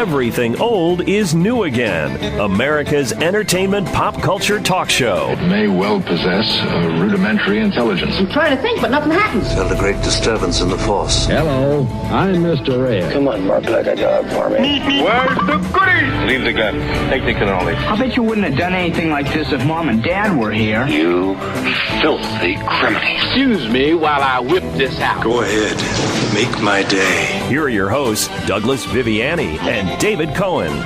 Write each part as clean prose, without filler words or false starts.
Everything old is new again. America's entertainment pop culture talk show. It may well possess a rudimentary intelligence. I'm trying to think, but nothing happens. Felt a great disturbance in the force. Hello, I'm Mr. Red. Come on, bark like a dog for me. Where's the goodies? Leave the gun. Take the cannoli. I bet you wouldn't have done anything like this if Mom and Dad were here. You filthy criminal. Excuse me while I whip this out. Go ahead. Make my day. Here are your hosts, Douglas Viviani and David Cohen.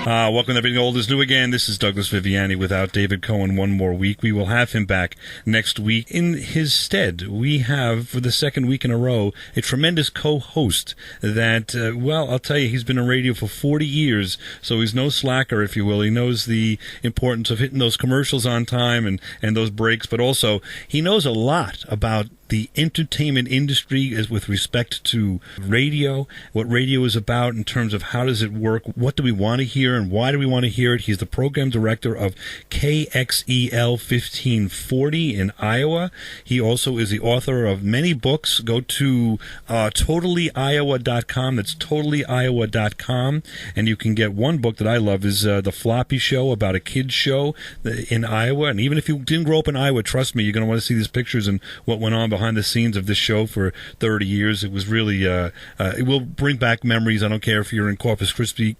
Welcome to Everything Old is New Again. This is Douglas Viviani without David Cohen one more week. We will have him back next week. In his stead, we have, for the second week in a row, a tremendous co-host that, I'll tell you, he's been on radio for 40 years, so he's no slacker, if you will. He knows the importance of hitting those commercials on time and those breaks, but also he knows a lot about the entertainment industry as with respect to radio, what radio is about in terms of how does it work, what do we want to hear, and why do we want to hear it. He's the program director of KXEL 1540 in Iowa. He also is the author of many books. Go to totallyiowa.com. That's totallyiowa.com. And you can get one book that I love is The Floppy Show, about a kid's show in Iowa. And even if you didn't grow up in Iowa, trust me, you're going to want to see these pictures and what went on behind the scenes of this show for 30 years. It was really, it will bring back memories. I don't care if you're in Corpus Christi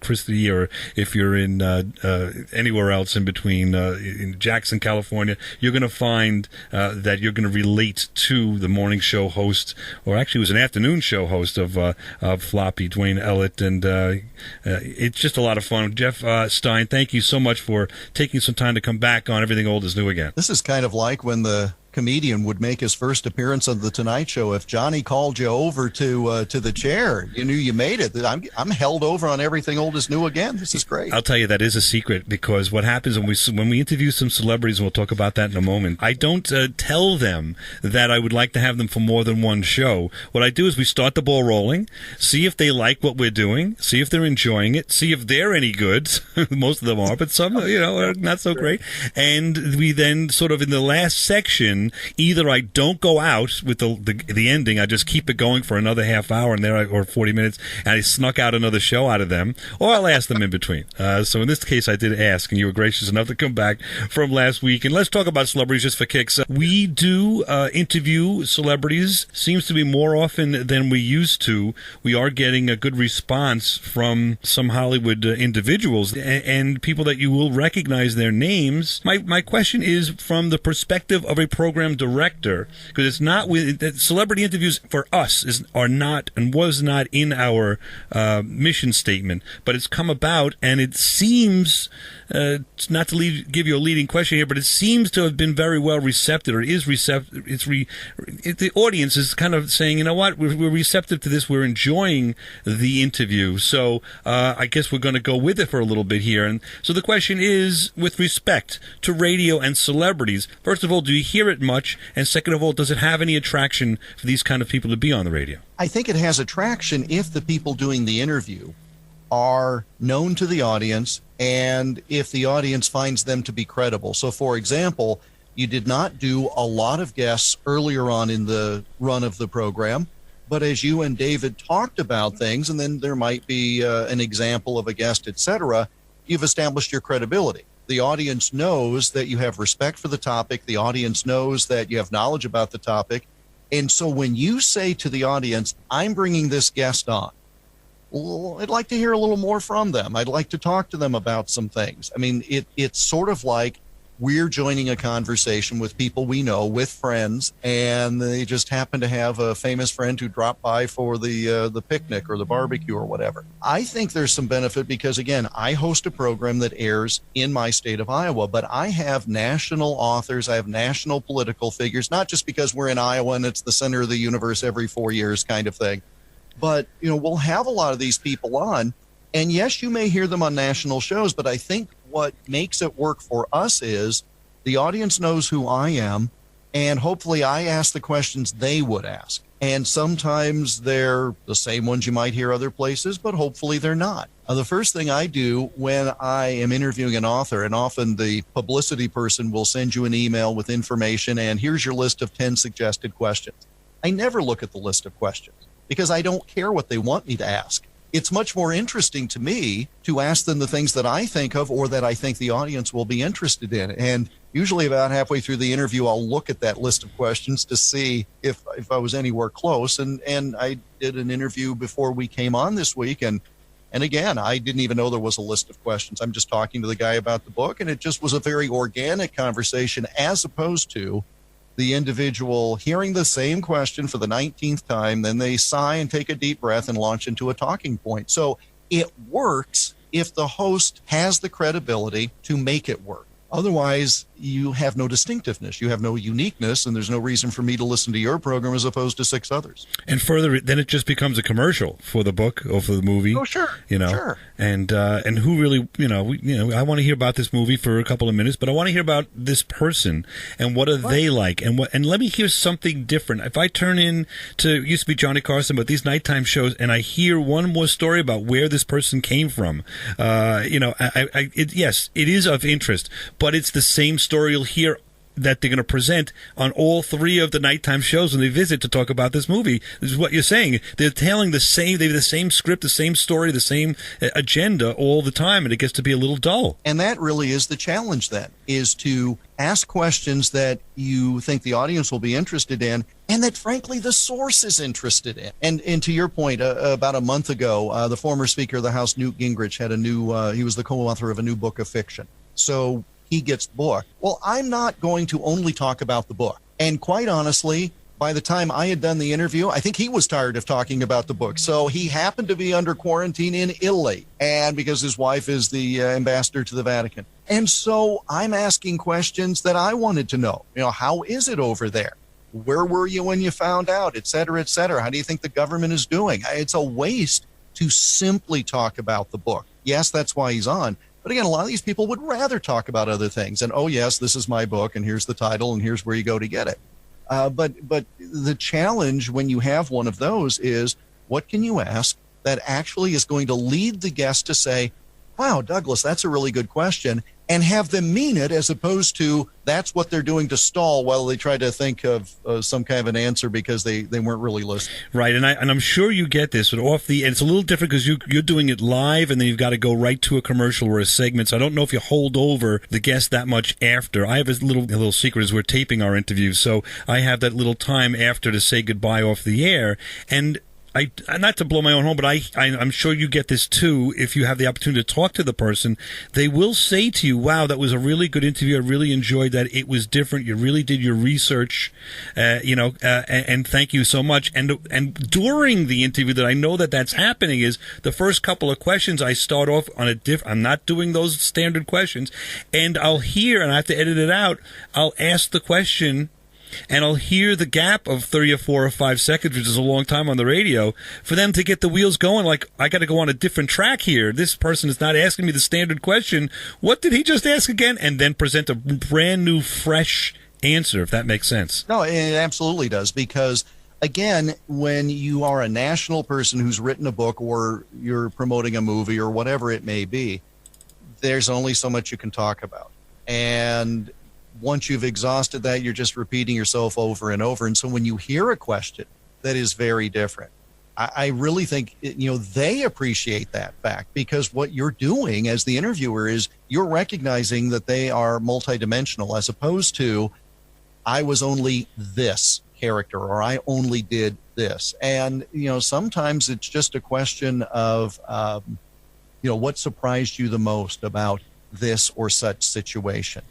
or if you're in anywhere else in between, in Jackson, California. You're going to find that you're going to relate to the morning show host, or actually it was an afternoon show host of Floppy, Dwayne Ellett, and it's just a lot of fun. Jeff Stein, thank you so much for taking some time to come back on Everything Old is New Again. This is kind of like when the comedian would make his first appearance on The Tonight Show. If Johnny called you over to the chair, you knew you made it. I'm held over on Everything Old is New Again. This is great. I'll tell you, that is a secret, because what happens when we interview some celebrities, and we'll talk about that in a moment, I don't tell them that I would like to have them for more than one show. What I do is we start the ball rolling, see if they like what we're doing, see if they're enjoying it, see if they're any good. Most of them are, but some, are not so great. And we then sort of in the last section, either I don't go out with the ending, I just keep it going for another half hour or 40 minutes, and I snuck out another show out of them, or I'll ask them in between. So in this case, I did ask, and you were gracious enough to come back from last week. And let's talk about celebrities just for kicks. We do interview celebrities, seems to be more often than we used to. We are getting a good response from some Hollywood individuals and people that you will recognize their names. My question is from the perspective of a program director, because it's not with celebrity interviews for us are not and was not in our mission statement, but it's come about, and it seems not to give you a leading question here, but it seems to have been very well receptive, or is receptive. The audience is kind of saying, you know what, we're receptive to this, we're enjoying the interview, so I guess we're going to go with it for a little bit here. And so the question is, with respect to radio and celebrities, first of all, do you hear it much? And second of all, does it have any attraction for these kind of people to be on the radio? I think it has attraction if the people doing the interview are known to the audience and if the audience finds them to be credible. So, for example, you did not do a lot of guests earlier on in the run of the program, but as you and David talked about things, and then there might be an example of a guest, etc., you've established your credibility. The audience knows that you have respect for the topic. The audience knows that you have knowledge about the topic. And so when you say to the audience, I'm bringing this guest on, well, I'd like to hear a little more from them. I'd like to talk to them about some things. I mean, it's sort of like we're joining a conversation with people we know, with friends, and they just happen to have a famous friend who dropped by for the picnic or the barbecue or whatever. I think there's some benefit because, again, I host a program that airs in my state of Iowa, but I have national authors, I have national political figures, not just because we're in Iowa and it's the center of the universe every 4 years kind of thing, but, we'll have a lot of these people on, and yes, you may hear them on national shows, but I think what makes it work for us is the audience knows who I am, and hopefully I ask the questions they would ask. And sometimes they're the same ones you might hear other places, but hopefully they're not. The first thing I do when I am interviewing an author, and often the publicity person will send you an email with information, and here's your list of 10 suggested questions. I never look at the list of questions because I don't care what they want me to ask. it's much more interesting to me to ask them the things that I think of or that I think the audience will be interested in. And usually about halfway through the interview, I'll look at that list of questions to see if I was anywhere close. And I did an interview before we came on this week. And again, I didn't even know there was a list of questions. I'm just talking to the guy about the book. And it just was a very organic conversation as opposed to the individual hearing the same question for the 19th time, then they sigh and take a deep breath and launch into a talking point. So it works if the host has the credibility to make it work. Otherwise, you have no distinctiveness, you have no uniqueness, and there's no reason for me to listen to your program as opposed to 6 others. And further, then it just becomes a commercial for the book or for the movie. Oh, sure. Sure. And who really, I want to hear about this movie for a couple of minutes, but I want to hear about this person and what are they like, and let me hear something different. If I turn in to, it used to be Johnny Carson, but these nighttime shows, and I hear one more story about where this person came from, yes, it is of interest, but it's the same story you'll hear that they're going to present on all 3 of the nighttime shows when they visit to talk about this movie. This is what you're saying. They're telling they have the same script, the same story, the same agenda all the time, and it gets to be a little dull. And that really is the challenge then, is to ask questions that you think the audience will be interested in and that, frankly, the source is interested in. And to your point, about a month ago, the former Speaker of the House, Newt Gingrich, had he was the co-author of a new book of fiction. So he gets booked. Well, I'm not going to only talk about the book. And quite honestly, by the time I had done the interview, I think he was tired of talking about the book. So he happened to be under quarantine in Italy, and because his wife is the ambassador to the Vatican. And so I'm asking questions that I wanted to know. How is it over there? Where were you when you found out, et cetera, et cetera? How do you think the government is doing? It's a waste to simply talk about the book. Yes, that's why he's on. But again, a lot of these people would rather talk about other things. And, oh, yes, this is my book, and here's the title, and here's where you go to get it. But the challenge when you have one of those is, what can you ask that actually is going to lead the guest to say, wow, Douglas, that's a really good question, and have them mean it, as opposed to that's what they're doing to stall while they try to think of some kind of an answer because they weren't really listening. Right, and I'm sure you get this, but and it's a little different because you're doing it live, and then you've got to go right to a commercial or a segment. So I don't know if you hold over the guest that much after. I have a little secret is we're taping our interviews, so I have that little time after to say goodbye off the air, and not to blow my own horn, but I'm sure you get this too. If you have the opportunity to talk to the person, they will say to you, wow, that was a really good interview. I really enjoyed that. It was different. You really did your research, and thank you so much. And during the interview that I know that's happening is the first couple of questions I start off on I'm not doing those standard questions, and I'll hear, and I have to edit it out, I'll ask the question, and I'll hear the gap of 3 or 4 or 5 seconds, which is a long time on the radio, for them to get the wheels going. Like, I got to go on a different track here. This person is not asking me the standard question. What did he just ask again? And then present a brand new, fresh answer, if that makes sense. No, it absolutely does, because, again, when you are a national person who's written a book or you're promoting a movie or whatever it may be, there's only so much you can talk about. And once you've exhausted that, you're just repeating yourself over and over. And so when you hear a question that is very different, I really think, they appreciate that fact, because what you're doing as the interviewer is you're recognizing that they are multidimensional, as opposed to, I was only this character, or I only did this. And, sometimes it's just a question of, what surprised you the most about this or such situation?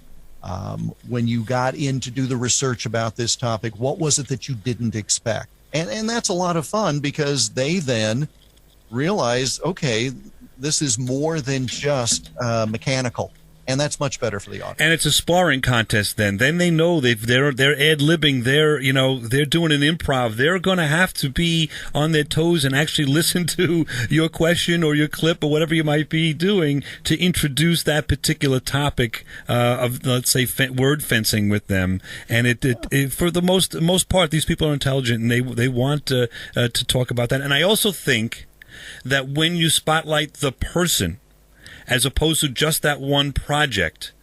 When you got in to do the research about this topic, what was it that you didn't expect? And that's a lot of fun, because they then realize, okay, this is more than just mechanical. And that's much better for the audience. And it's a sparring contest then. Then they know they're ad-libbing, they're doing an improv. They're going to have to be on their toes and actually listen to your question or your clip or whatever you might be doing to introduce that particular topic of, let's say, word fencing with them. And it for the most part, these people are intelligent, and they want to talk about that. And I also think that when you spotlight the person, as opposed to just that one project,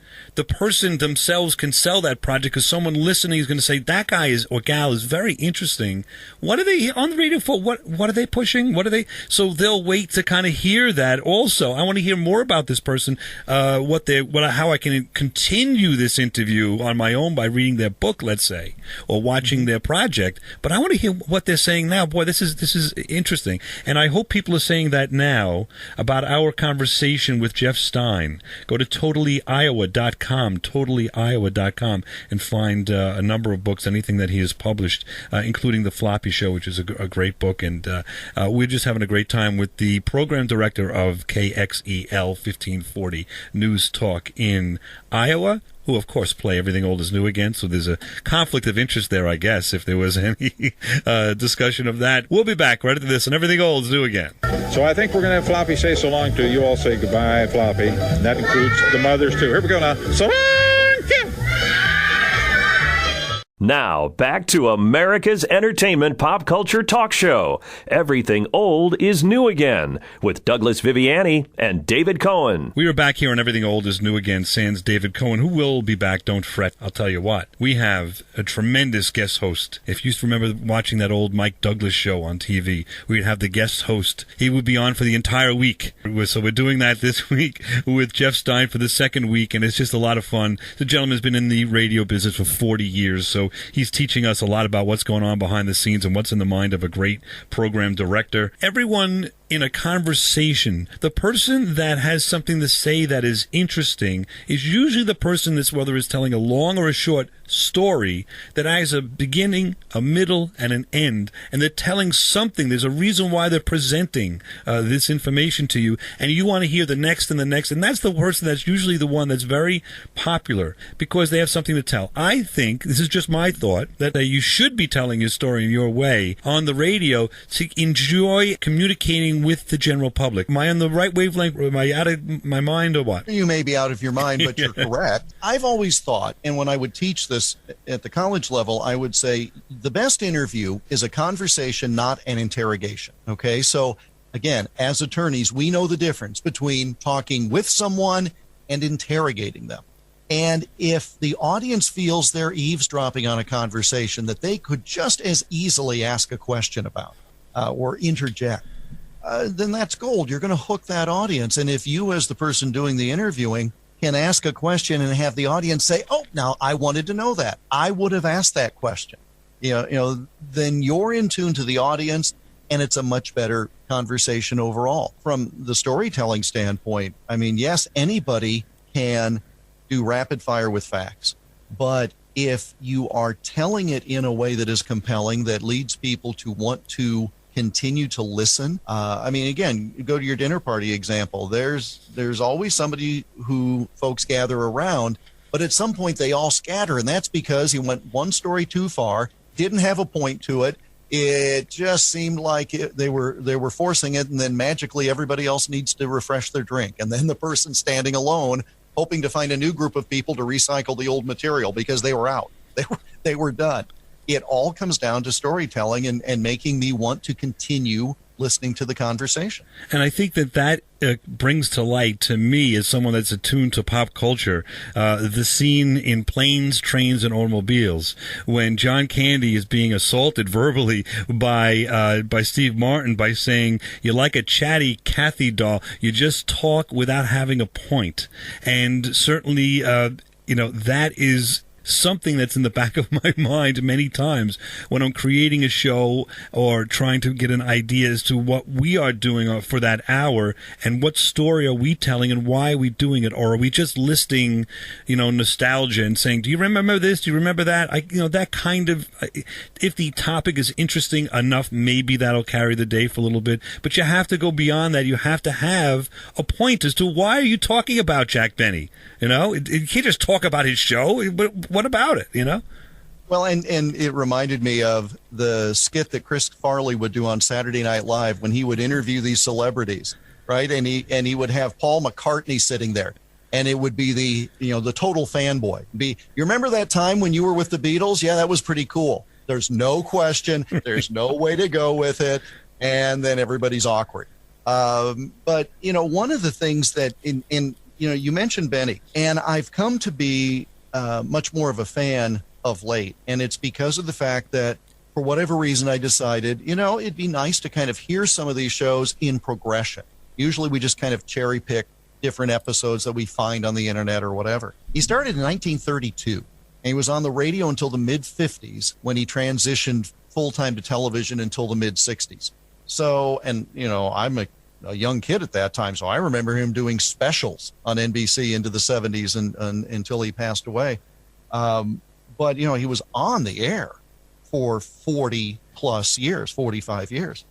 the person themselves can sell that project because someone listening is going to say, that guy is or gal is very interesting. What are they on the radio for? What are they pushing? What are they? So they'll wait to kind of hear that also. I want to hear more about this person, how I can continue this interview on my own by reading their book, let's say, or watching their project. But I want to hear what they're saying now. Boy, this is interesting. And I hope people are saying that now about our conversation with Jeff Stein. Go to totallyiowa.com, and find a number of books, anything that he has published, including The Floppy Show, which is a great book. And we're just having a great time with the program director of KXEL 1540 News Talk in Iowa, who, of course, play Everything Old is New Again. So there's a conflict of interest there, I guess, if there was any discussion of that. We'll be back right after this on Everything Old is New Again. So I think we're going to have Floppy say so long to you. All say goodbye, Floppy. And that includes the mothers, too. Here we go now. So long, Tim. Now, back to America's entertainment pop culture talk show. Everything Old is New Again with Douglas Viviani and David Cohen. We are back here on Everything Old is New Again, sans David Cohen, who will be back. Don't fret. I'll tell you what. We have a tremendous guest host. If you remember watching that old Mike Douglas show on TV, we'd have the guest host. He would be on for the entire week. So we're doing that this week with Jeff Stein for the second week, and it's just a lot of fun. The gentleman's been in the radio business for 40 years, so he's teaching us a lot about what's going on behind the scenes and what's in the mind of a great program director. Everyone in a conversation, the person that has something to say that is interesting is usually the person that's, whether it's telling a long or a short story, that has a beginning, a middle, and an end, and they're telling something. There's a reason why they're presenting this information to you, and you want to hear the next and the next, and that's the person that's usually the one that's very popular because they have something to tell. I think, this is just my thought, that you should be telling your story in your way on the radio to enjoy communicating with the general public. Am I on the right wavelength, or am I out of my mind, or what? You may be out of your mind, but you're correct. I've always thought, and when I would teach this at the college level, I would say the best interview is a conversation, not an interrogation. Okay? So, again, as attorneys, we know the difference between talking with someone and interrogating them. And if the audience feels they're eavesdropping on a conversation that they could just as easily ask a question about or interject, then that's gold. You're going to hook that audience. And if you, as the person doing the interviewing, can ask a question and have the audience say, oh, now I wanted to know that, I would have asked that question, then you're in tune to the audience, and it's a much better conversation overall. From the storytelling standpoint, I mean, yes, anybody can do rapid fire with facts, but if you are telling it in a way that is compelling, that leads people to want to continue to listen. Again, go to your dinner party example. There's always somebody who folks gather around, but at some point they all scatter, and that's because he went one story too far, didn't have a point to it. It just seemed like they were forcing it, and then magically everybody else needs to refresh their drink, and then the person standing alone, hoping to find a new group of people to recycle the old material because they were out. They were done. It all comes down to storytelling and making me want to continue listening to the conversation. And I think that brings to light, to me, as someone that's attuned to pop culture, the scene in Planes, Trains, and Automobiles when John Candy is being assaulted verbally by Steve Martin by saying, "You're like a chatty Kathy doll. You just talk without having a point." And certainly, that is something that's in the back of my mind many times when I'm creating a show or trying to get an idea as to what we are doing for that hour and what story are we telling and why are we doing it, or are we just listing, nostalgia and saying, do you remember this? Do you remember that? That kind of, if the topic is interesting enough, maybe that'll carry the day for a little bit, but you have to go beyond that. You have to have a point as to why are you talking about Jack Benny? You can't just talk about his show, but what about it, Well, and it reminded me of the skit that Chris Farley would do on Saturday Night Live when he would interview these celebrities, right? And he would have Paul McCartney sitting there, and it would be the total fanboy. You remember that time when you were with the Beatles? Yeah, that was pretty cool. There's no question. There's no way to go with it. And then everybody's awkward. But, one of the things that in you mentioned Benny, and I've come to be much more of a fan of late, and it's because of the fact that for whatever reason I decided, it'd be nice to kind of hear some of these shows in progression. Usually we just kind of cherry pick different episodes that we find on the internet or whatever. He started in 1932, and he was on the radio until the mid-50s when he transitioned full-time to television until the mid-60s. So, and, I'm a young kid at that time, so I remember him doing specials on NBC into the 70s and until he passed away. But, he was on the air for 40 plus years, 45 years.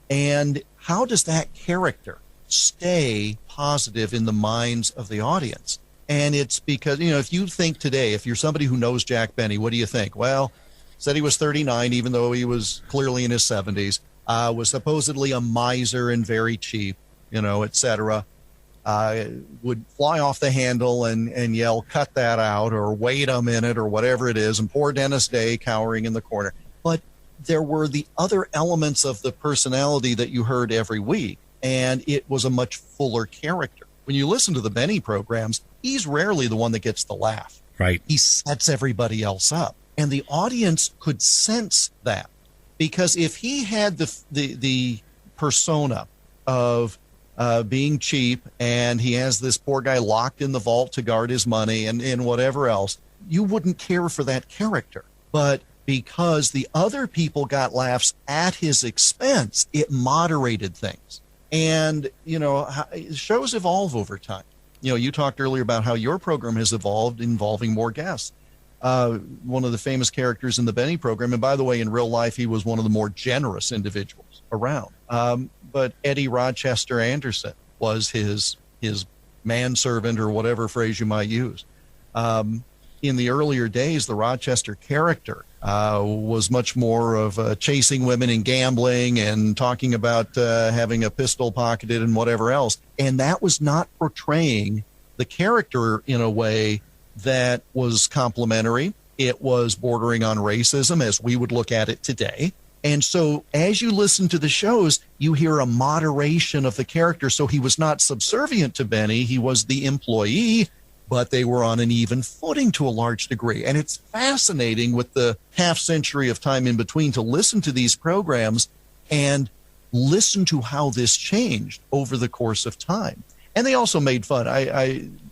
And how does that character stay positive in the minds of the audience? And it's because, if you think today, if you're somebody who knows Jack Benny, what do you think? Well, said he was 39, even though he was clearly in his 70s, was supposedly a miser and very cheap, etc. Would fly off the handle and yell, cut that out, or wait a minute, or whatever it is, and poor Dennis Day cowering in the corner. But there were the other elements of the personality that you heard every week, and it was a much fuller character. When you listen to the Benny programs, he's rarely the one that gets the laugh. Right. He sets everybody else up. And the audience could sense that, because if he had the persona of being cheap, and he has this poor guy locked in the vault to guard his money and whatever else, you wouldn't care for that character. But because the other people got laughs at his expense, it moderated things. And, shows evolve over time. You talked earlier about how your program has evolved, involving more guests. One of the famous characters in the Benny program, and by the way, in real life, he was one of the more generous individuals around. But Eddie Rochester Anderson was his manservant, or whatever phrase you might use. In the earlier days, the Rochester character was much more of chasing women and gambling and talking about having a pistol pocketed and whatever else. And that was not portraying the character in a way that was complimentary. It was bordering on racism, as we would look at it today. And so as you listen to the shows, you hear a moderation of the character. So he was not subservient to Benny. He was the employee, but they were on an even footing to a large degree. And it's fascinating, with the half century of time in between, to listen to these programs and listen to how this changed over the course of time. And they also made fun.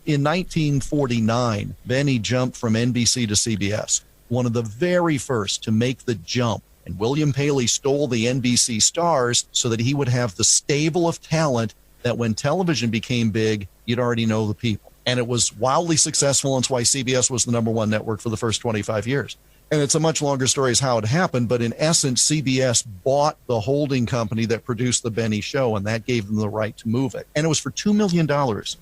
In 1949, Benny jumped from NBC to CBS, one of the very first to make the jump. And William Paley stole the NBC stars so that he would have the stable of talent that when television became big, you'd already know the people. And it was wildly successful, and that's why CBS was the number one network for the first 25 years. And it's a much longer story as how it happened, but in essence, CBS bought the holding company that produced the Benny Show, and that gave them the right to move it. And it was for $2 million, Douglas.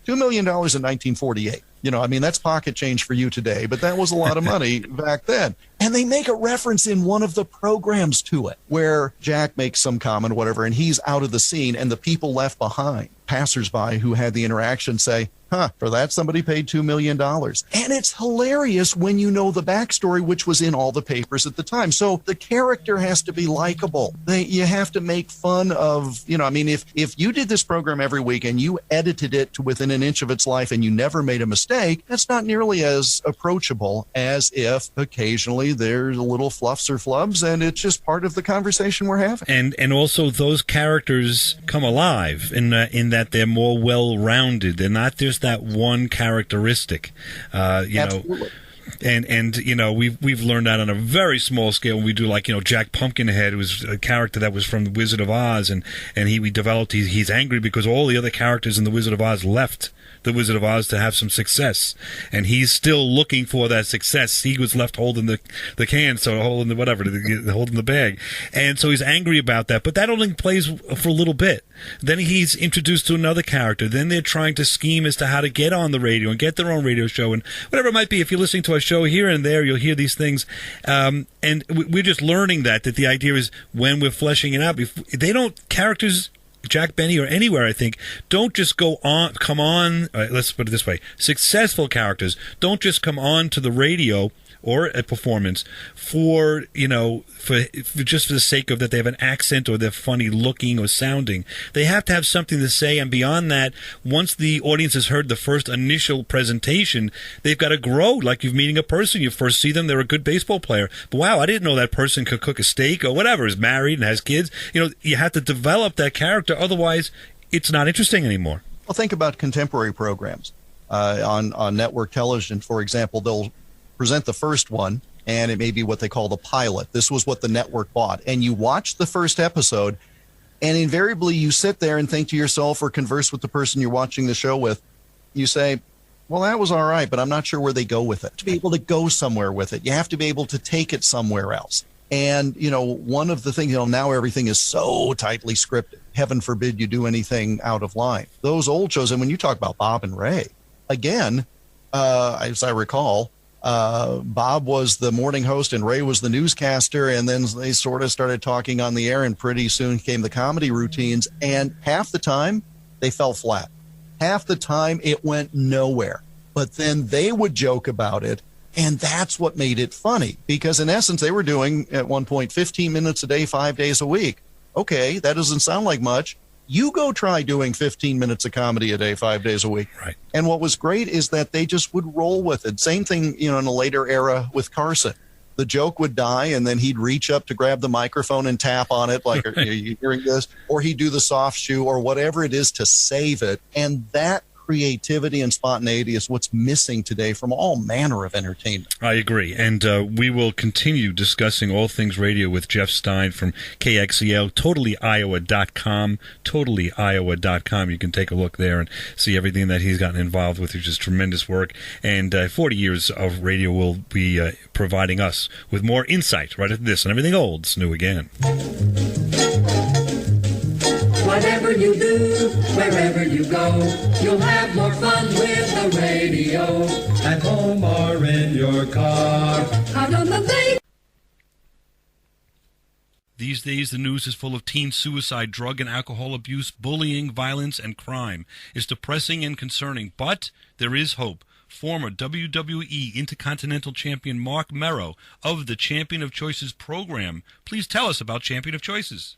$2 million in 1948. That's pocket change for you today, but that was a lot of money back then. And they make a reference in one of the programs to it, where Jack makes some comment or whatever, and he's out of the scene, and the people left behind, passersby who had the interaction, say, for that somebody paid $2 million. And it's hilarious when you know the backstory, which was in all the papers at the time. So the character has to be likable. You have to make fun of, if you did this program every week and you edited it to within an inch of its life and you never made a mistake, that's not nearly as approachable as if occasionally there's a little fluffs or flubs, and it's just part of the conversation we're having. And also those characters come alive in that they're more well-rounded. They're not just that one characteristic, Absolutely. And we've learned that on a very small scale when we do, like, Jack Pumpkinhead, who was a character that was from the Wizard of Oz, and we developed he's angry because all the other characters in the Wizard of Oz left the Wizard of Oz to have some success, and he's still looking for that success. He was left holding the can, so holding the bag, and so he's angry about that. But that only plays for a little bit. Then he's introduced to another character. Then they're trying to scheme as to how to get on the radio and get their own radio show, and whatever it might be. If you're listening to a show here and there, you'll hear these things, and we're just learning that the idea is, when we're fleshing it out, characters, Jack Benny or anywhere, I think, don't just come on, let's put it this way, successful characters don't just come on to the radio or a performance for just for the sake of that they have an accent or they're funny looking or sounding. They have to have something to say, and beyond that, once the audience has heard the first initial presentation, they've got to grow. Like you're meeting a person, you first see them, they're a good baseball player. But wow, I didn't know that person could cook a steak or whatever, is married and has kids. You have to develop that character, otherwise it's not interesting anymore. Well, think about contemporary programs. On network television, for example, they'll present the first one, and it may be what they call the pilot. This was what the network bought. And you watch the first episode, and invariably you sit there and think to yourself or converse with the person you're watching the show with. You say, well, that was all right, but I'm not sure where they go with it. To be able to go somewhere with it, you have to be able to take it somewhere else. And, one of the things, now everything is so tightly scripted. Heaven forbid you do anything out of line. Those old shows, and when you talk about Bob and Ray, again, as I recall, Bob was the morning host and Ray was the newscaster, and then they sort of started talking on the air, and pretty soon came the comedy routines, and half the time they fell flat. Half the time it went nowhere. But then they would joke about it, and that's what made it funny, because in essence they were doing at one point 15 minutes a day, 5 days a week. Okay, that doesn't sound like much. You go try doing 15 minutes of comedy a day, 5 days a week. Right. And what was great is that they just would roll with it. Same thing, in a later era with Carson. The joke would die, and then he'd reach up to grab the microphone and tap on it, like, are you hearing this? Or he'd do the soft shoe or whatever it is to save it. And that creativity and spontaneity is what's missing today from all manner of entertainment. I agree. And we will continue discussing all things radio with Jeff Stein from KXEL, totallyiowa.com, totallyiowa.com. You can take a look there and see everything that he's gotten involved with, which is tremendous work. And 40 years of radio will be providing us with more insight right at this and everything old is new again. Whatever you do, wherever you go, you'll have more fun with the radio. At home or in your car. Out on the bay. These days, the news is full of teen suicide, drug and alcohol abuse, bullying, violence, and crime. It's depressing and concerning, but there is hope. Former WWE Intercontinental Champion Mark Merrow of the Champion of Choices program. Please tell us about Champion of Choices.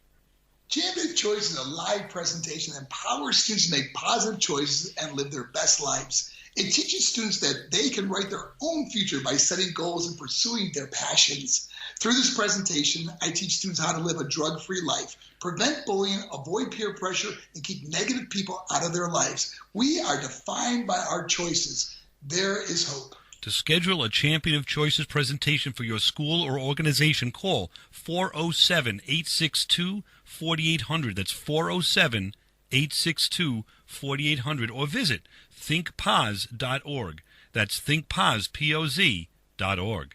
Champion of Choice is a live presentation that empowers students to make positive choices and live their best lives. It teaches students that they can write their own future by setting goals and pursuing their passions. Through this presentation, I teach students how to live a drug-free life, prevent bullying, avoid peer pressure, and keep negative people out of their lives. We are defined by our choices. There is hope. To schedule a Champion of Choices presentation for your school or organization, call 407-862-4800. That's 407-862-4800. Or visit thinkpaz.org. That's thinkpaz.org.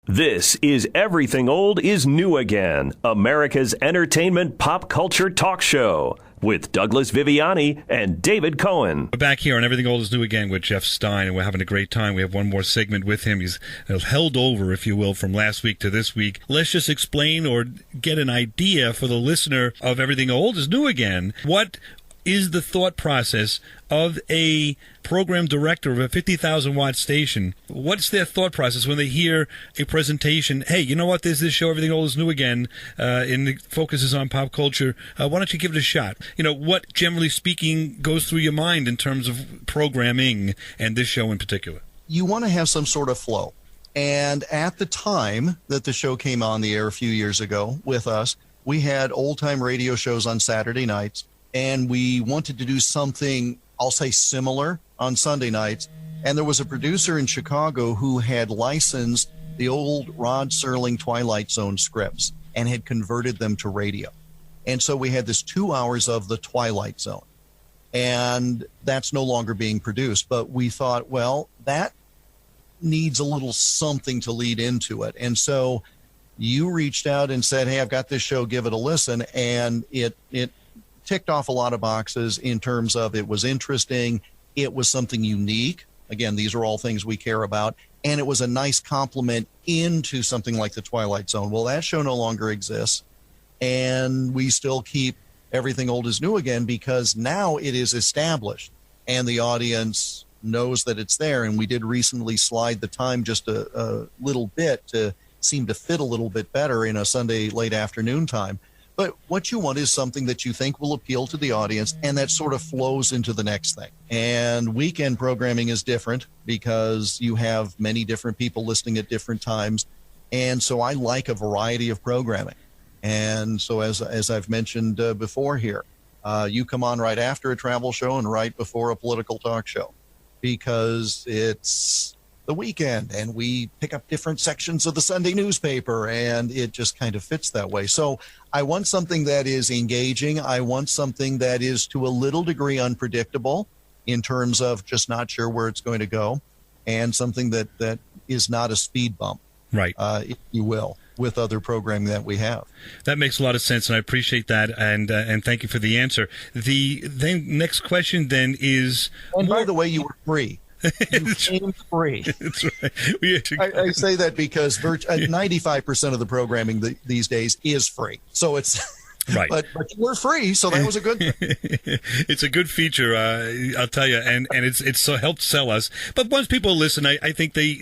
This is Everything Old is New Again, America's entertainment pop culture talk show with Douglas Viviani and David Cohen. We're back here on Everything Old is New Again with Jeff Stein, and we're having a great time. We have one more segment with him. He's held over, if you will, from last week to this week. Let's just explain or get an idea for the listener of Everything Old is New Again. What is the thought process of a program director of a 50,000-watt station? What's their thought process when they hear a presentation? Hey, you know what? There's this show, Everything Old is New Again, and it focuses on pop culture. Why don't you give it a shot? What, generally speaking, goes through your mind in terms of programming and this show in particular? You want to have some sort of flow. And at the time that the show came on the air a few years ago with us, we had old-time radio shows on Saturday nights, and we wanted to do something, I'll say, similar on Sunday nights. And there was a producer in Chicago who had licensed the old Rod Serling Twilight Zone scripts and had converted them to radio. And so we had this 2 hours of the Twilight Zone. And that's no longer being produced. But we thought, well, that needs a little something to lead into it. And so you reached out and said, hey, I've got this show, give it a listen. And it ticked off a lot of boxes in terms of it was interesting. It was something unique. Again, these are all things we care about. And it was a nice complement into something like the Twilight Zone. Well, that show no longer exists. And we still keep Everything Old is New Again because now it is established. And the audience knows that it's there. And we did recently slide the time just a little bit to seem to fit a little bit better in a Sunday late afternoon time. But what you want is something that you think will appeal to the audience and that sort of flows into the next thing. And weekend programming is different because you have many different people listening at different times. And so I like a variety of programming. And so as I've mentioned before here, you come on right after a travel show and right before a political talk show because it's the weekend and we pick up different sections of the Sunday newspaper and it just kind of fits that way. So I want something that is engaging. I want something that is to a little degree unpredictable in terms of just not sure where it's going to go, and something that is not a speed bump, right? If you will, with other programming that we have. That makes a lot of sense, and I appreciate that, and thank you for the answer. The next question then is... And by the way, you were free. You came free. That's right. I say that because 95% of the programming these days is free. So it's... Right. But we're free, so that was a good thing. It's a good feature, I'll tell you, and it's helped sell us. But once people listen, I think they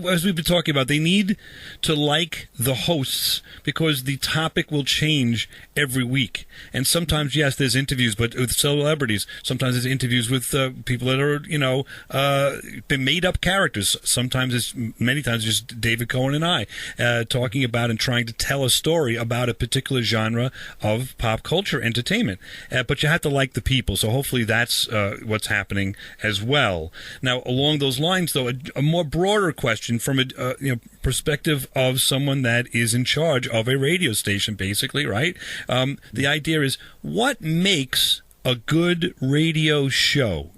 as we've been talking about, they need to like the hosts because the topic will change every week. And sometimes, yes, there's interviews, but with celebrities. Sometimes there's interviews with people that are, been made up characters. Sometimes many times just David Cohen and I talking about and trying to tell a story about a particular genre of pop culture entertainment, but you have to like the people. So hopefully that's what's happening as well. Now, along those lines, though, a more broader question from a perspective of someone that is in charge of a radio station, basically, right? The idea is, what makes a good radio show?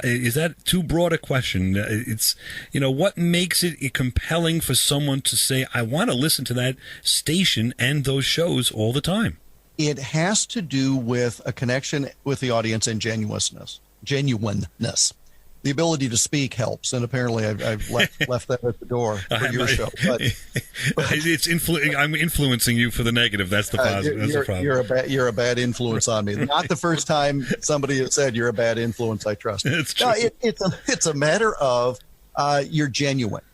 Is that too broad a question? It's, what makes it compelling for someone to say, I want to listen to that station and those shows all the time? It has to do with a connection with the audience and genuineness. The ability to speak helps, and apparently I've left that at the door for your show. But I'm influencing you for the negative. That's the positive. That's the problem. You're a bad influence on me. Not the first time somebody has said you're a bad influence. I trust. It's true. No, it's a matter of you're genuine.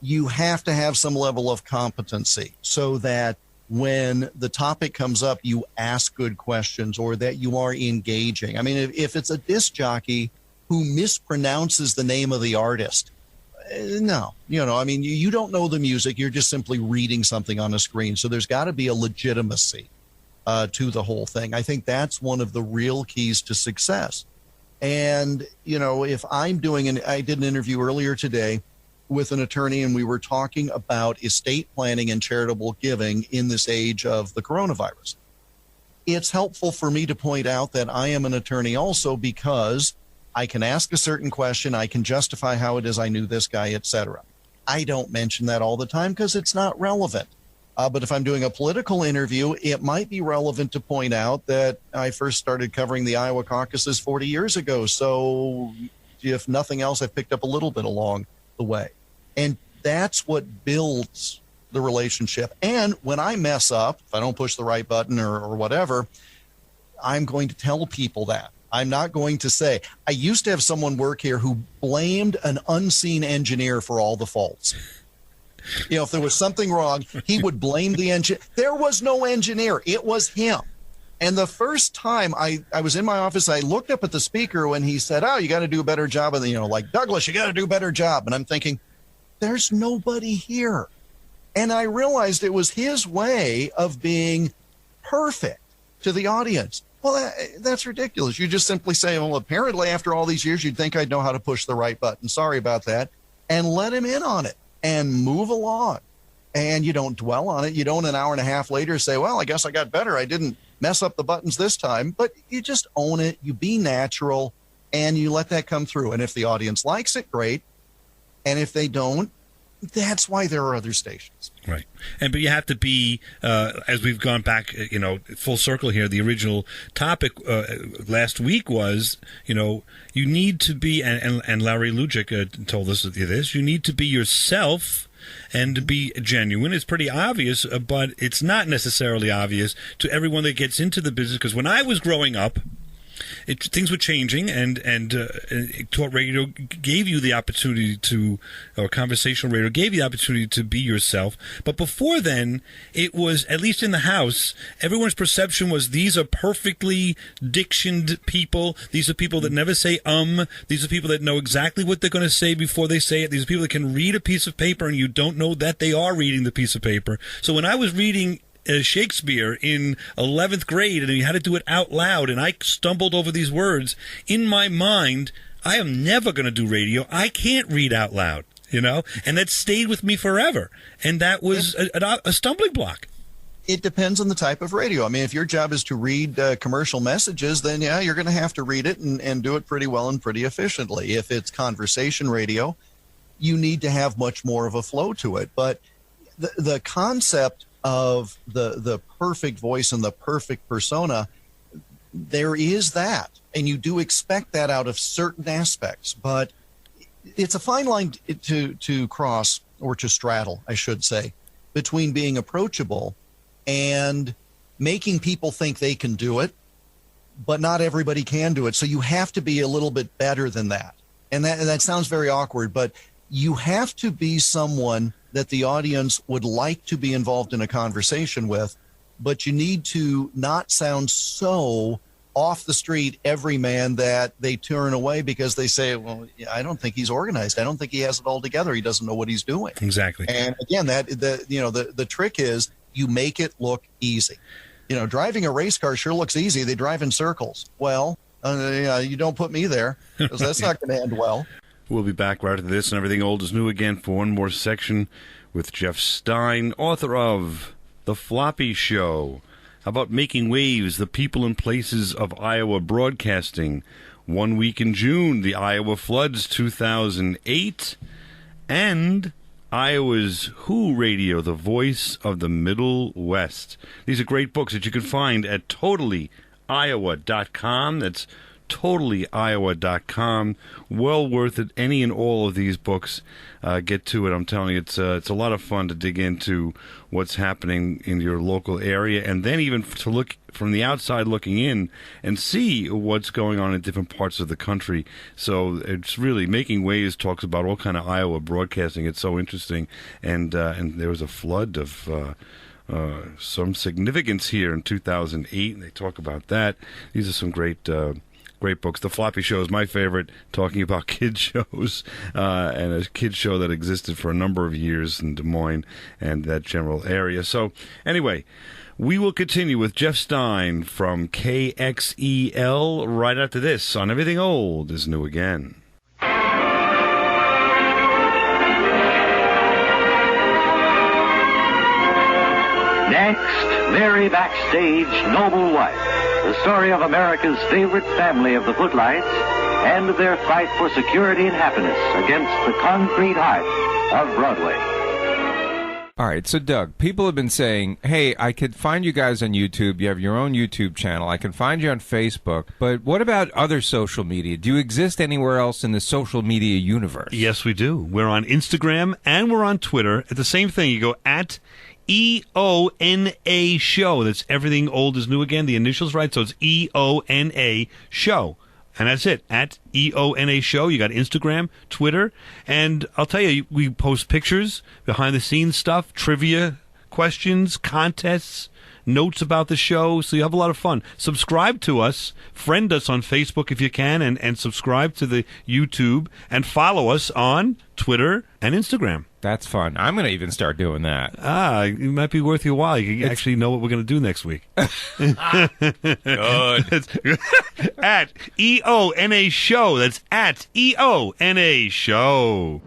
You have to have some level of competency so that when the topic comes up, you ask good questions or that you are engaging. I mean, if it's a disc jockey who mispronounces the name of the artist, no, you don't know the music. You're just simply reading something on a screen. So there's got to be a legitimacy to the whole thing. I think that's one of the real keys to success. And, if I'm I did an interview earlier today with an attorney, and we were talking about estate planning and charitable giving in this age of the coronavirus. It's helpful for me to point out that I am an attorney also because I can ask a certain question. I can justify how it is I knew this guy, etc. I don't mention that all the time because it's not relevant. But if I'm doing a political interview, it might be relevant to point out that I first started covering the Iowa caucuses 40 years ago. So if nothing else, I've picked up a little bit along the way. And that's what builds the relationship. And when I mess up, if I don't push the right button or whatever, I'm going to tell people that. I'm not going to say, I used to have someone work here who blamed an unseen engineer for all the faults. If there was something wrong, he would blame the engineer. There was no engineer. It was him. And the first time I was in my office, I looked up at the speaker when he said, you got to do a better job. And, like, Douglas, you got to do a better job. And I'm thinking, there's nobody here. And I realized it was his way of being perfect to the audience. Well, that's ridiculous. You just simply say, well, apparently after all these years, you'd think I'd know how to push the right button. Sorry about that. And let him in on it and move along. And you don't dwell on it. You don't an hour and a half later say, well, I guess I got better. I didn't mess up the buttons this time. But you just own it. You be natural and you let that come through. And if the audience likes it, great. And if they don't, that's why there are other stations. Right. But you have to be, as we've gone back, full circle here, the original topic last week was, you need to be, and Larry Lujic told us this, you need to be yourself and to be genuine. It's pretty obvious, but it's not necessarily obvious to everyone that gets into the business. Because when I was growing up, things were changing, and talk radio gave you the opportunity to, or conversational radio gave you the opportunity to be yourself. But before then, it was, at least in the house, everyone's perception was these are perfectly dictioned people. These are people that never say These are people that know exactly what they're going to say before they say it. These are people that can read a piece of paper and you don't know that they are reading the piece of paper. So when I was reading Shakespeare in 11th grade and you had to do it out loud and I stumbled over these words, in my mind, I am never going to do radio. I can't read out loud, and that stayed with me forever. And that was a stumbling block. It depends on the type of radio. I mean, if your job is to read commercial messages, then you're going to have to read it and do it pretty well and pretty efficiently. If it's conversation radio, you need to have much more of a flow to it. But the concept of the perfect voice and the perfect persona, there is that. And you do expect that out of certain aspects. But it's a fine line to cross, or to straddle, I should say, between being approachable and making people think they can do it, but not everybody can do it. So you have to be a little bit better than that. And that sounds very awkward, but you have to be someone that the audience would like to be involved in a conversation with, but you need to not sound so off the street everyman that they turn away because they say, well, I don't think he's organized. I don't think he has it all together. He doesn't know what he's doing. Exactly. And again, the trick is you make it look easy. Driving a race car sure looks easy. They drive in circles. Well, you don't put me there, because that's not going to end well. We'll be back right after this, and Everything Old is New again for one more section with Jeff Stein, author of The Floppy Show. How about Making Waves, the People and Places of Iowa Broadcasting? 1 week in June, the Iowa Floods 2008, and Iowa's Who Radio, the Voice of the Middle West. These are great books that you can find at totallyiowa.com. That's totallyiowa.com. Well worth it. Any and all of these books. Get to it. I'm telling you, it's a lot of fun to dig into what's happening in your local area, and then even to look from the outside looking in and see what's going on in different parts of the country. So it's really Making Waves talks about all kind of Iowa broadcasting. It's so interesting, and there was a flood of some significance here in 2008, and they talk about that. These are some great books. The Floppy Show is my favorite, talking about kid shows, and a kid show that existed for a number of years in Des Moines and that general area. So anyway, we will continue with Jeff Stein from KXEL right after this on Everything Old is New Again. Next, Mary Backstage, Noble Wife, the story of America's favorite family of the Footlights and their fight for security and happiness against the concrete heart of Broadway. All right, so Doug, people have been saying, hey, I could find you guys on YouTube. You have your own YouTube channel. I can find you on Facebook. But what about other social media? Do you exist anywhere else in the social media universe? Yes, we do. We're on Instagram and we're on Twitter. It's the same thing. You go at EONA Show. That's Everything Old is New Again. The initials, right? So it's EONA Show. And that's it. At EONA Show. You got Instagram, Twitter. And I'll tell you, we post pictures, behind-the-scenes stuff, trivia, questions, contests, notes about the show. So you have a lot of fun. Subscribe to us. Friend us on Facebook if you can. And subscribe to the YouTube. And follow us on Twitter and Instagram. That's fun. I'm going to even start doing that. It might be worth your while. You can actually know what we're going to do next week. Good. At EONA Show. That's at EONA Show.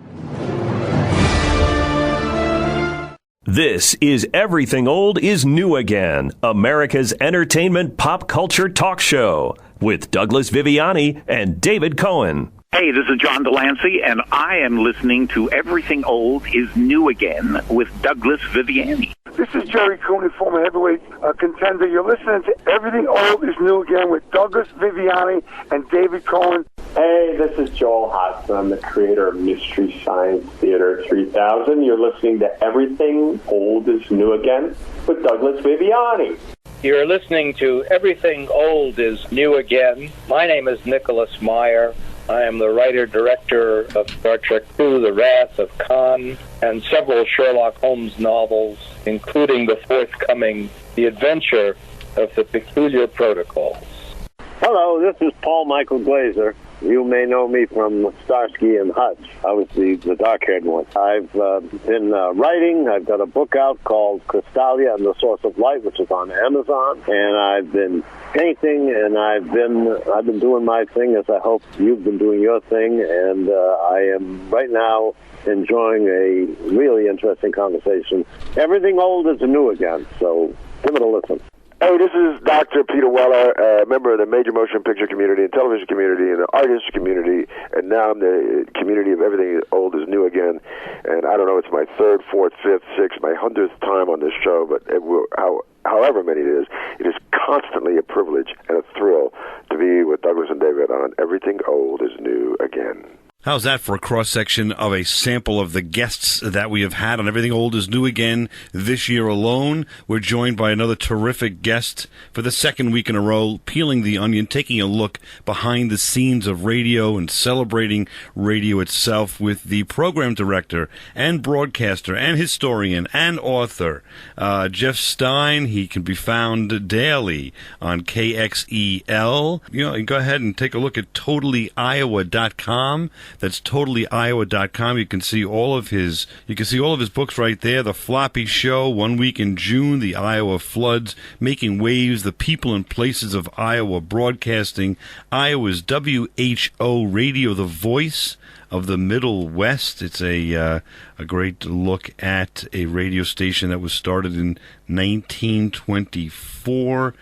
This is Everything Old is New Again, America's entertainment pop culture talk show with Douglas Viviani and David Cohen. Hey, this is John Delancey, and I am listening to Everything Old is New Again with Douglas Viviani. This is Jerry Cooney, former heavyweight contender. You're listening to Everything Old is New Again with Douglas Viviani and David Cohen. Hey, this is Joel Hodgson. I'm the creator of Mystery Science Theater 3000. You're listening to Everything Old is New Again with Douglas Viviani. You're listening to Everything Old is New Again. My name is Nicholas Meyer. I am the writer-director of Star Trek II, The Wrath of Khan, and several Sherlock Holmes novels, including the forthcoming The Adventure of the Peculiar Protocols. Hello, this is Paul Michael Glazer. You may know me from Starsky and Hutch. I was the dark-haired one. I've been writing. I've got a book out called Crystalia and the Source of Light, which is on Amazon. And I've been painting, and I've been doing my thing, as I hope you've been doing your thing. And I am right now enjoying a really interesting conversation. Everything old is new again, so give it a listen. Hey, this is Dr. Peter Weller, a member of the major motion picture community and television community and the artist community, and now I'm the community of Everything Old is New Again. And I don't know, it's my 3rd, 4th, 5th, 6th, my 100th time on this show, but however many it is constantly a privilege and a thrill to be with Douglas and David on Everything Old is New Again. How's that for a cross-section of a sample of the guests that we have had on Everything Old is New Again this year alone? We're joined by another terrific guest for the 2nd week in a row, peeling the onion, taking a look behind the scenes of radio and celebrating radio itself with the program director and broadcaster and historian and author, Jeff Stein. He can be found daily on KXEL. You go ahead and take a look at totallyiowa.com. That's totallyiowa.com. You can see all of his books right there. The Floppy Show, 1 Week in June, the Iowa Floods, Making Waves, The People and Places of Iowa Broadcasting, Iowa's WHO Radio, the voice of the Middle West. It's a great look at a radio station that was started in 1924.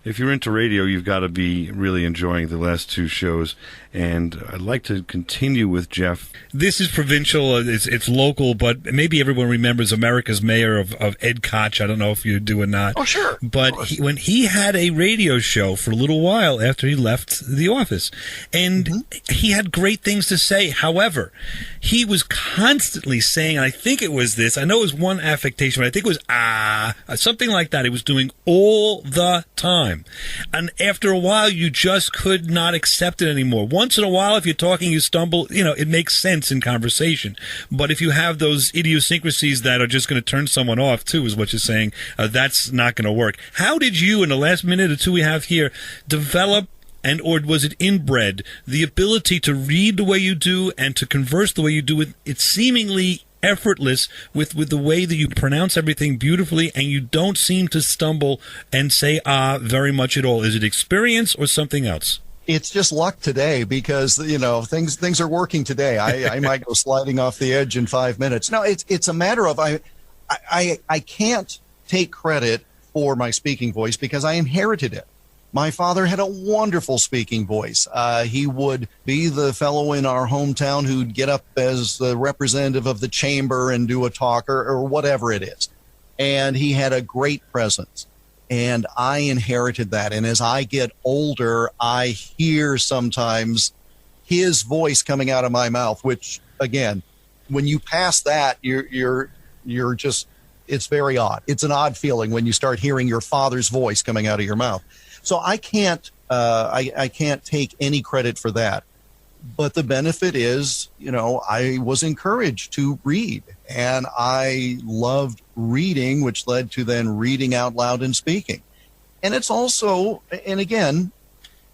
If you're into radio, you've got to be really enjoying the last 2 shows. And I'd like to continue with Jeff. This is provincial, it's local, but maybe everyone remembers America's Mayor of Ed Koch. I don't know if you do or not. Oh, sure. But when he had a radio show for a little while after he left the office, and he had great things to say. However, he was constantly saying, and I think it was this, I know it was one affectation, but I think it was something like that. He was doing all the time. And after a while, you just could not accept it anymore. Once in a while, if you're talking, you stumble, it makes sense in conversation. But if you have those idiosyncrasies that are just going to turn someone off, too, is what you're saying, that's not going to work. How did you, in the last minute or two we have here, develop, and or was it inbred, the ability to read the way you do and to converse the way you do with it seemingly effortless with the way that you pronounce everything beautifully, and you don't seem to stumble and say very much at all? Is it experience or something else? It's just luck today because, things are working today. I might go sliding off the edge in 5 minutes. No, it's a matter of I can't take credit for my speaking voice because I inherited it. My father had a wonderful speaking voice. He would be the fellow in our hometown who'd get up as the representative of the chamber and do a talk or whatever it is. And he had a great presence. And I inherited that. And as I get older, I hear sometimes his voice coming out of my mouth, which, again, when you pass that, you're just, it's very odd. It's an odd feeling when you start hearing your father's voice coming out of your mouth. So I can't take any credit for that. But the benefit is, I was encouraged to read, and I loved reading, which led to then reading out loud and speaking. And it's also, and again,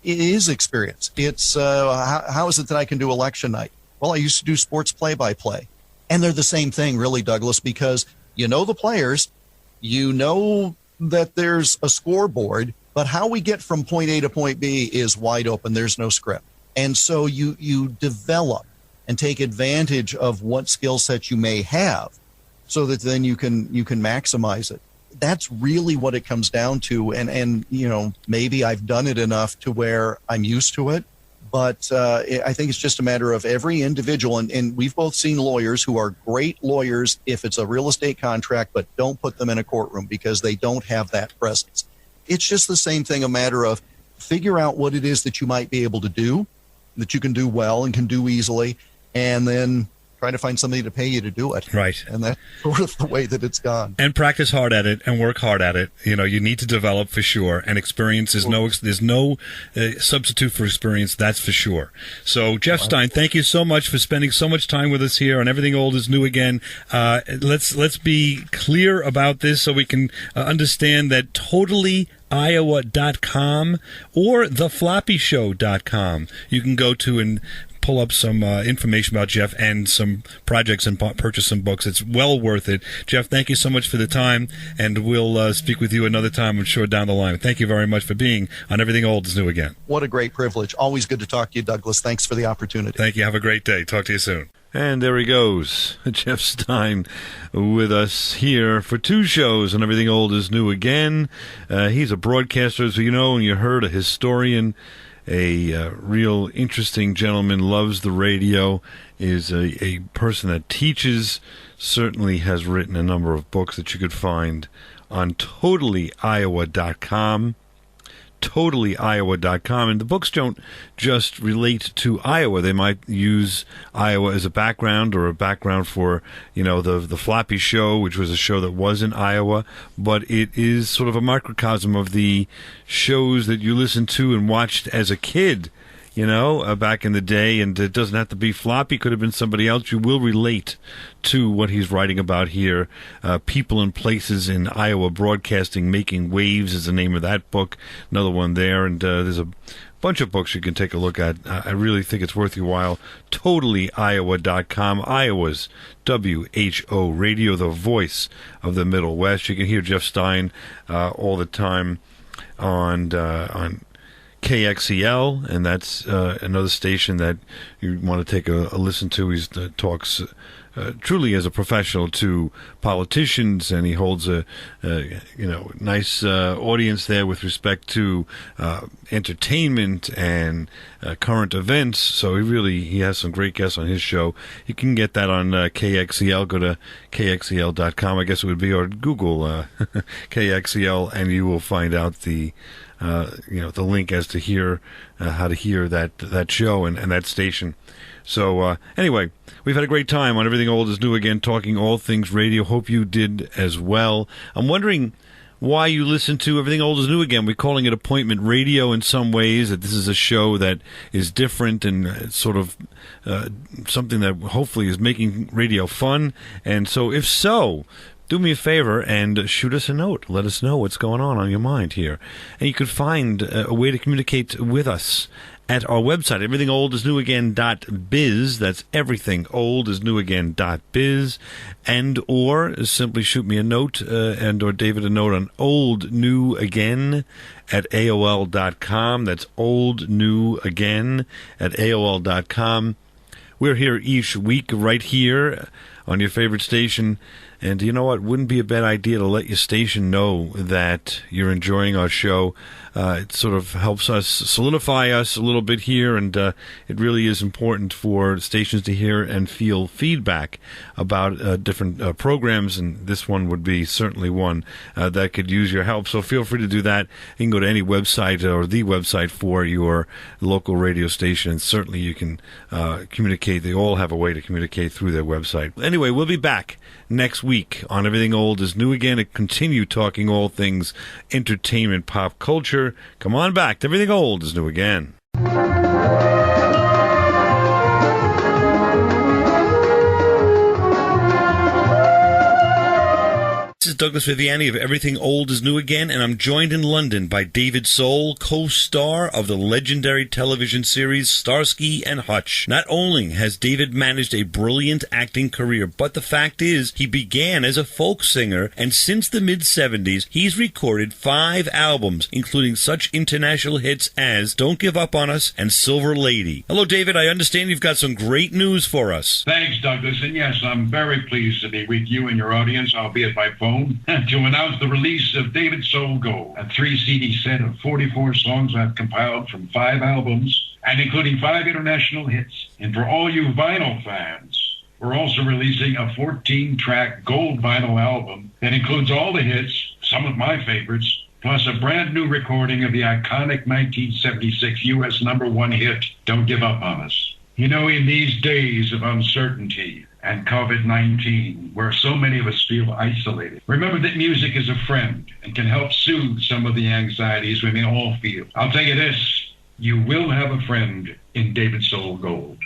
it is experience. It's how is it that I can do election night? Well, I used to do sports play-by-play. And they're the same thing, really, Douglas, because you know the players, you know that there's a scoreboard, but how we get from point A to point B is wide open. There's no script. And so you develop and take advantage of what skill sets you may have so that then you can maximize it. That's really what it comes down to. And maybe I've done it enough to where I'm used to it. But I think it's just a matter of every individual. And we've both seen lawyers who are great lawyers if it's a real estate contract, but don't put them in a courtroom because they don't have that presence. It's just the same thing, a matter of figure out what it is that you might be able to do, that you can do well and can do easily, and then trying to find somebody to pay you to do it. Right. And that's sort of the way that it's gone. And practice hard at it and work hard at it. You know, you need to develop for sure. And experience is there's no substitute for experience. That's for sure. So Jeff Stein, thank you so much for spending so much time with us here on Everything Old is New Again. Let's be clear about this so we can understand that totallyiowa.com or thefloppyshow.com. You can go to and pull up some information about Jeff and some projects and purchase some books. It's well worth it. Jeff, thank you so much for the time, and we'll speak with you another time, I'm sure, down the line. Thank you very much for being on Everything Old is New Again. What a great privilege. Always good to talk to you, Douglas. Thanks for the opportunity. Thank you. Have a great day. Talk to you soon. And there he goes, Jeff Stein, with us here for 2 shows on Everything Old is New Again. He's a broadcaster, as you know, and you heard, a historian, a real interesting gentleman, loves the radio, is a person that teaches, certainly has written a number of books that you could find on totallyiowa.com. totallyiowa.com, and the books don't just relate to Iowa. They might use Iowa as a background, or a background for, you know, the Floppy Show, which was a show that was in Iowa, but it is sort of a microcosm of the shows that you listened to and watched as a kid, you know, back in the day. And it doesn't have to be Floppy, could have been somebody else. You will relate to what he's writing about here. People and Places in Iowa Broadcasting, Making Waves is the name of that book. Another one there. And there's a bunch of books you can take a look at. I really think it's worth your while. totallyiowa.com. Iowa's WHO radio, the voice of the Middle West. You can hear Jeff Stein all the time on KXEL, and that's another station that you want to take a listen to. He talks truly as a professional to politicians, and he holds a nice audience there with respect to entertainment and current events. So he has some great guests on his show. You can get that on KXEL. Go to KXEL.com, I guess it would be, or Google KXEL, and you will find out the link as to how to hear that show and that station. So anyway, we've had a great time on Everything Old is New Again, talking all things radio. Hope you did as well. I'm wondering why you listen to Everything Old is New Again. We're calling it appointment radio in some ways, that this is a show that is different and sort of something that hopefully is making radio fun. And so if so, do me a favor and shoot us a note. Let us know what's going on your mind here. And you could find a way to communicate with us at our website, everythingoldisnewagain.biz. That's everythingoldisnewagain.biz. And or simply shoot me a note and or David a note on oldnewagain at AOL.com. That's oldnewagain at AOL.com. We're here each week right here on your favorite station. And you know what? Wouldn't be a bad idea to let your station know that you're enjoying our show. It sort of helps us solidify us a little bit here, and it really is important for stations to hear and feel feedback about different programs, and this one would be certainly one that could use your help. So feel free to do that. You can go to any website or the website for your local radio station, and certainly you can communicate. They all have a way to communicate through their website. Anyway, we'll be back next week on Everything Old is New Again to continue talking all things entertainment, pop culture. Come on back to Everything Old is New Again. This is Douglas Viviani of Everything Old is New Again, and I'm joined in London by David Soul, co-star of the legendary television series Starsky and Hutch. Not only has David managed a brilliant acting career, but the fact is he began as a folk singer, and since the mid-70s, he's recorded 5 albums, including such international hits as Don't Give Up on Us and Silver Lady. Hello, David. I understand you've got some great news for us. Thanks, Douglas. And yes, I'm very pleased to be with you and your audience, albeit by phone, to announce the release of David Soul Go, a 3-CD set of 44 songs I've compiled from 5 albums, and including 5 international hits. And for all you vinyl fans, we're also releasing a 14-track gold vinyl album that includes all the hits, some of my favorites, plus a brand new recording of the iconic 1976 U.S. #1 hit, Don't Give Up on Us. You know, in these days of uncertainty and COVID-19, where so many of us feel isolated. Remember that music is a friend and can help soothe some of the anxieties we may all feel. I'll tell you this, you will have a friend in David Soul Gold.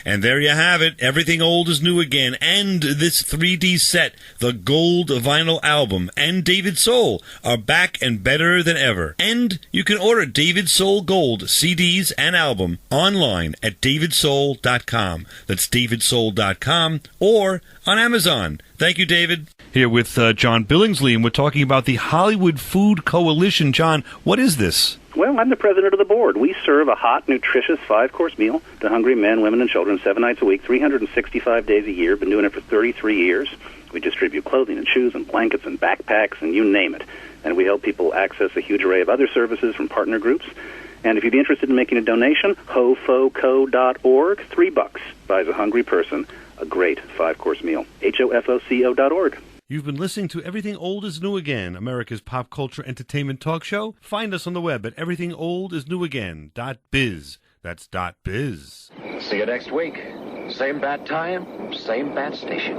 And there you have it. Everything Old is New Again. And this 3D set, the Gold Vinyl Album, and David Soul are back and better than ever. And you can order David Soul Gold CDs and album online at davidsoul.com. That's davidsoul.com or on Amazon. Thank you, David. Here with John Billingsley, and we're talking about the Hollywood Food Coalition. John, what is this? Well, I'm the president of the board. We serve a hot, nutritious 5-course meal to hungry men, women, and children 7 nights a week, 365 days a year. Been doing it for 33 years. We distribute clothing and shoes and blankets and backpacks and you name it. And we help people access a huge array of other services from partner groups. And if you'd be interested in making a donation, hofoco.org, $3 buys a hungry person a great 5-course meal. HOFOCO.org. You've been listening to Everything Old is New Again, America's pop culture entertainment talk show. Find us on the web at everythingoldisnewagain.biz. That's .biz. See you next week. Same bat time, same bat station.